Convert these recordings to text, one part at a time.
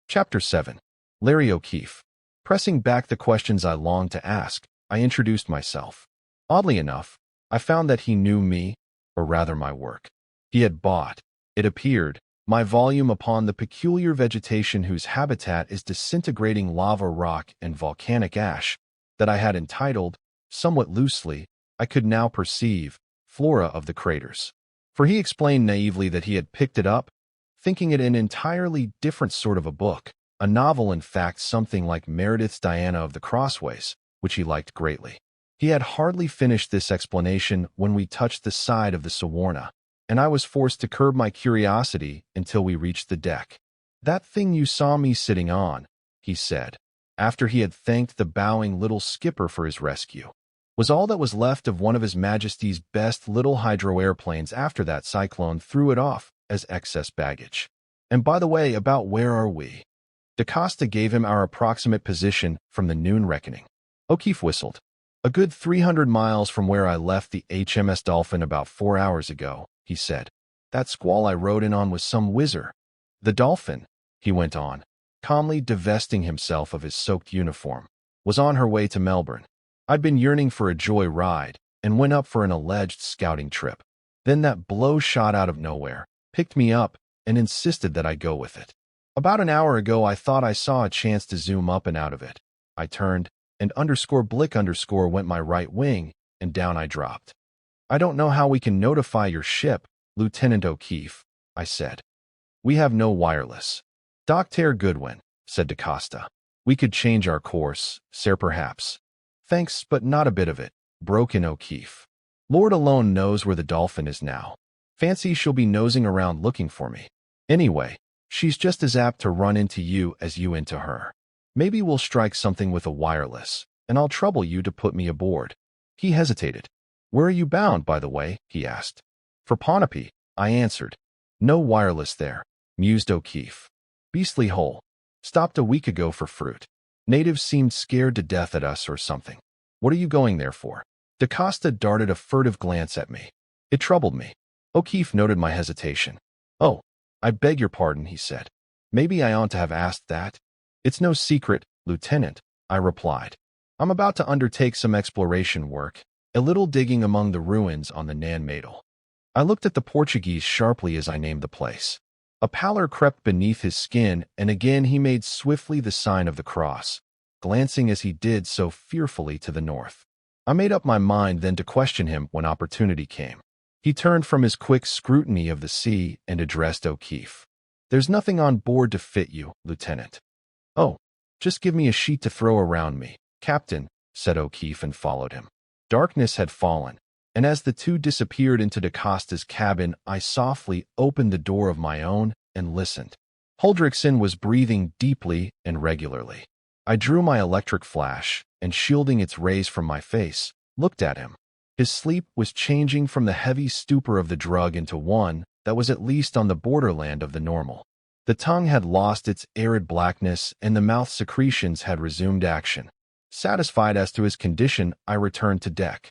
Chapter 7. Larry O'Keefe. Pressing back the questions I longed to ask, I introduced myself. Oddly enough, I found that he knew me, or rather my work. He had bought, it appeared, my volume upon the peculiar vegetation whose habitat is disintegrating lava rock and volcanic ash, that I had entitled, somewhat loosely, I could now perceive, Flora of the Craters. For he explained naively that he had picked it up, thinking it an entirely different sort of a book, a novel in fact something like Meredith's Diana of the Crossways, which he liked greatly. He had hardly finished this explanation when we touched the side of the Sawarna, and I was forced to curb my curiosity until we reached the deck. "That thing you saw me sitting on," he said, after he had thanked the bowing little skipper for his rescue, "was all that was left of one of His Majesty's best little hydro airplanes after that cyclone threw it off as excess baggage. And by the way, about where are we?" DaCosta gave him our approximate position from the noon reckoning. O'Keefe whistled. "A good 300 miles from where I left the HMS Dolphin about 4 hours ago," he said. "That squall I rode in on was some whizzer." "The Dolphin," he went on, calmly divesting himself of his soaked uniform, "was on her way to Melbourne. I'd been yearning for a joy ride and went up for an alleged scouting trip. Then that blow shot out of nowhere, picked me up, and insisted that I go with it. About an hour ago I thought I saw a chance to zoom up and out of it. I turned, and _blick_ went my right wing, and down I dropped." "I don't know how we can notify your ship, Lieutenant O'Keefe," I said. "We have no wireless." "Dr. Goodwin," said DaCosta. "We could change our course, sir, perhaps." "Thanks, but not a bit of it," broke in O'Keefe. "Lord alone knows where the Dolphin is now. Fancy she'll be nosing around looking for me. Anyway, she's just as apt to run into you as you into her. Maybe we'll strike something with a wireless, and I'll trouble you to put me aboard." He hesitated. "Where are you bound, by the way?" he asked. "For Ponape," I answered. "No wireless there," mused O'Keefe. "Beastly hole. Stopped a week ago for fruit. Natives seemed scared to death at us or something. What are you going there for?" DaCosta darted a furtive glance at me. It troubled me. O'Keefe noted my hesitation. "Oh, I beg your pardon," he said. "Maybe I ought to have asked that." "It's no secret, Lieutenant," I replied. "I'm about to undertake some exploration work, a little digging among the ruins on the Nan Madol." I looked at the Portuguese sharply as I named the place. A pallor crept beneath his skin, and again he made swiftly the sign of the cross, glancing as he did so fearfully to the north. I made up my mind then to question him when opportunity came. He turned from his quick scrutiny of the sea and addressed O'Keefe. "There's nothing on board to fit you, Lieutenant." "Oh, just give me a sheet to throw around me, Captain," said O'Keefe, and followed him. Darkness had fallen, and as the two disappeared into DaCosta's cabin, I softly opened the door of my own and listened. Huldrickson was breathing deeply and regularly. I drew my electric flash, and shielding its rays from my face, looked at him. His sleep was changing from the heavy stupor of the drug into one that was at least on the borderland of the normal. The tongue had lost its arid blackness, and the mouth secretions had resumed action. Satisfied as to his condition, I returned to deck.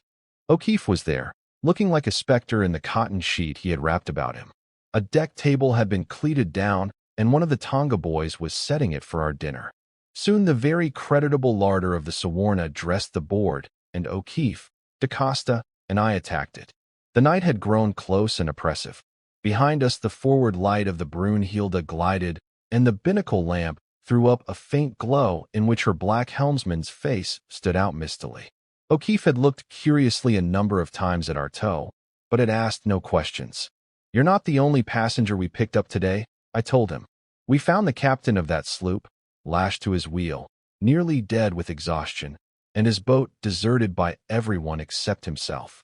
O'Keefe was there, looking like a specter in the cotton sheet he had wrapped about him. A deck table had been cleated down, and one of the Tonga boys was setting it for our dinner. Soon the very creditable larder of the Sawarna dressed the board, and O'Keefe, DaCosta, and I attacked it. The night had grown close and oppressive. Behind us the forward light of the Brunhilde glided, and the binnacle lamp threw up a faint glow in which her black helmsman's face stood out mistily. O'Keefe had looked curiously a number of times at our tow, but had asked no questions. "You're not the only passenger we picked up today," I told him. "We found the captain of that sloop, lashed to his wheel, nearly dead with exhaustion, and his boat deserted by everyone except himself."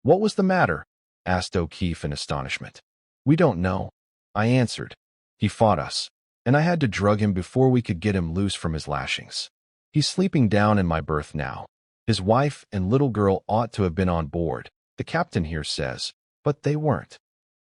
"What was the matter?" asked O'Keefe in astonishment. "We don't know," I answered. "He fought us, and I had to drug him before we could get him loose from his lashings. He's sleeping down in my berth now. His wife and little girl ought to have been on board, the captain here says, but they weren't."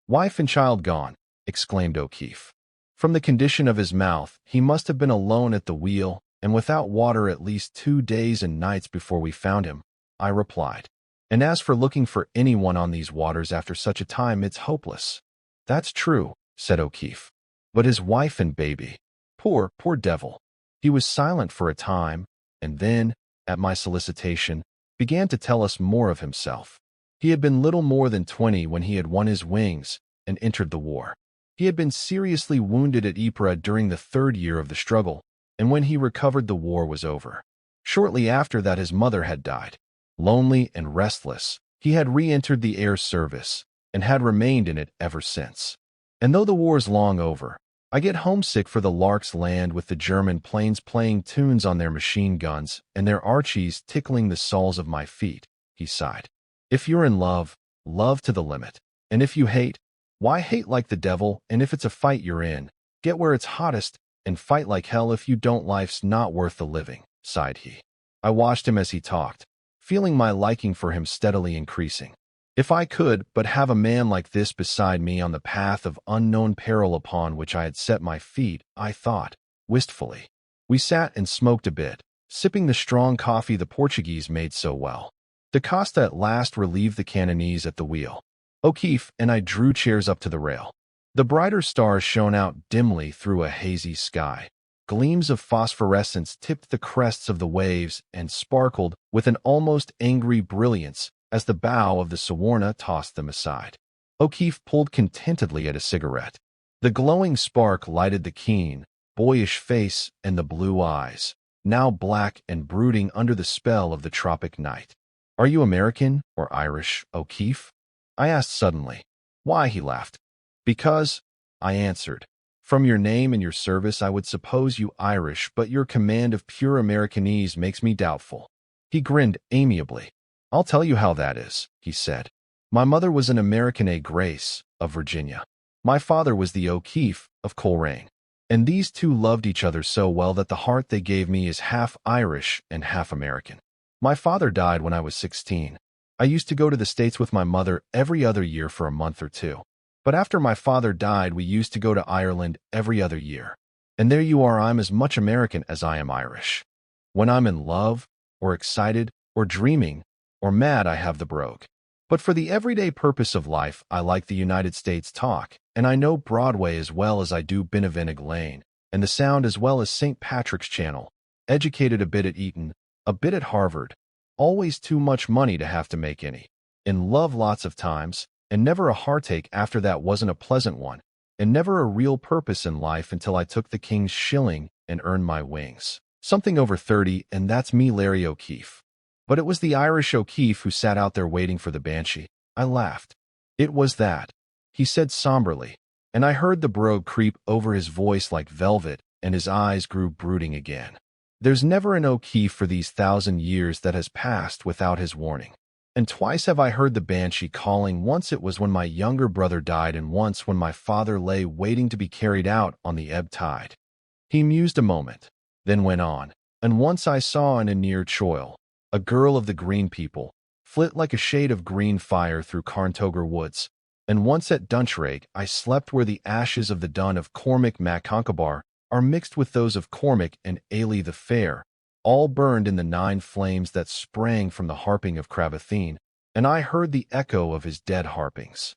"Wife and child gone," exclaimed O'Keefe. "From the condition of his mouth, he must have been alone at the wheel and without water at least 2 days and nights before we found him," I replied. "And as for looking for anyone on these waters after such a time, it's hopeless." "That's true," said O'Keefe. "But his wife and baby, poor Poor devil. He was silent for a time, and then, at my solicitation, began to tell us more of himself. He had been little more than 20 when he had won his wings and entered the war. He had been seriously wounded at Ypres during the 3rd year of the struggle, and when he recovered the war was over. Shortly after that his mother had died. Lonely and restless, he had re-entered the air service, and had remained in it ever since. And though the war's long over, I get homesick for the Lark's land with the German planes playing tunes on their machine guns and their Archies tickling the soles of my feet, he sighed. If you're in love, love to the limit. And if you hate, why hate like the devil, and if it's a fight you're in, get where it's hottest and fight like hell. If you don't, life's not worth the living, sighed he. I watched him as he talked, feeling my liking for him steadily increasing. If I could but have a man like this beside me on the path of unknown peril upon which I had set my feet, I thought, wistfully. We sat and smoked a bit, sipping the strong coffee the Portuguese made so well. Da Costa at last relieved the Cantonese at the wheel. O'Keefe and I drew chairs up to the rail. The brighter stars shone out dimly through a hazy sky. Gleams of phosphorescence tipped the crests of the waves and sparkled with an almost angry brilliance as the bow of the Sawarna tossed them aside. O'Keefe pulled contentedly at a cigarette. The glowing spark lighted the keen, boyish face and the blue eyes, now black and brooding under the spell of the tropic night. "Are you American or Irish, O'Keefe?" I asked suddenly. "Why?" he laughed. "Because," I answered. "From your name and your service I would suppose you Irish, but your command of pure Americanese makes me doubtful." He grinned amiably. "I'll tell you how that is," he said. "My mother was an American A. Grace, of Virginia. My father was the O'Keefe, of Coleraine. And these two loved each other so well that the heart they gave me is half Irish and half American. My father died when I was 16. I used to go to the States with my mother every other year for a month or two. But after my father died, we used to go to Ireland every other year. And there you are, I'm as much American as I am Irish. When I'm in love, or excited, or dreaming, or mad, I have the brogue. But for the everyday purpose of life, I like the United States talk, and I know Broadway as well as I do Benevig Lane, and the Sound as well as St. Patrick's Channel. Educated a bit at Eton, a bit at Harvard. Always too much money to have to make any. In love lots of times, and never a heartache after that wasn't a pleasant one, and never a real purpose in life until I took the King's shilling and earned my wings. Something over 30, and that's me, Larry O'Keefe. But it was the Irish O'Keefe who sat out there waiting for the Banshee. I laughed. It was that, he said somberly, and I heard the brogue creep over his voice like velvet, and his eyes grew brooding again. There's never an O'Keefe for these 1,000 years that has passed without his warning. And twice have I heard the Banshee calling. Once it was when my younger brother died, and once when my father lay waiting to be carried out on the ebb tide. He mused a moment, then went on. And once I saw in a near Choil, a girl of the green people, flit like a shade of green fire through Carntoger woods. And once at Dunchrake I slept where the ashes of the dun of Cormac mac Concobar are mixed with those of Cormac and Ailey the Fair, all burned in the 9 flames that sprang from the harping of Cravathine, and I heard the echo of his dead harpings.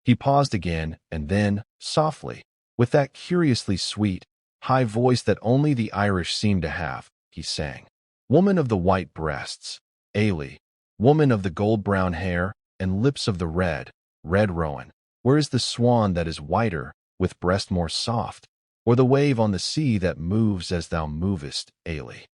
He paused again, and then, softly, with that curiously sweet, high voice that only the Irish seem to have, he sang. Woman of the white breasts, Ailey, woman of the gold-brown hair, and lips of the red rowan, where is the swan that is whiter, with breast more soft, or the wave on the sea that moves as thou movest, Ailey?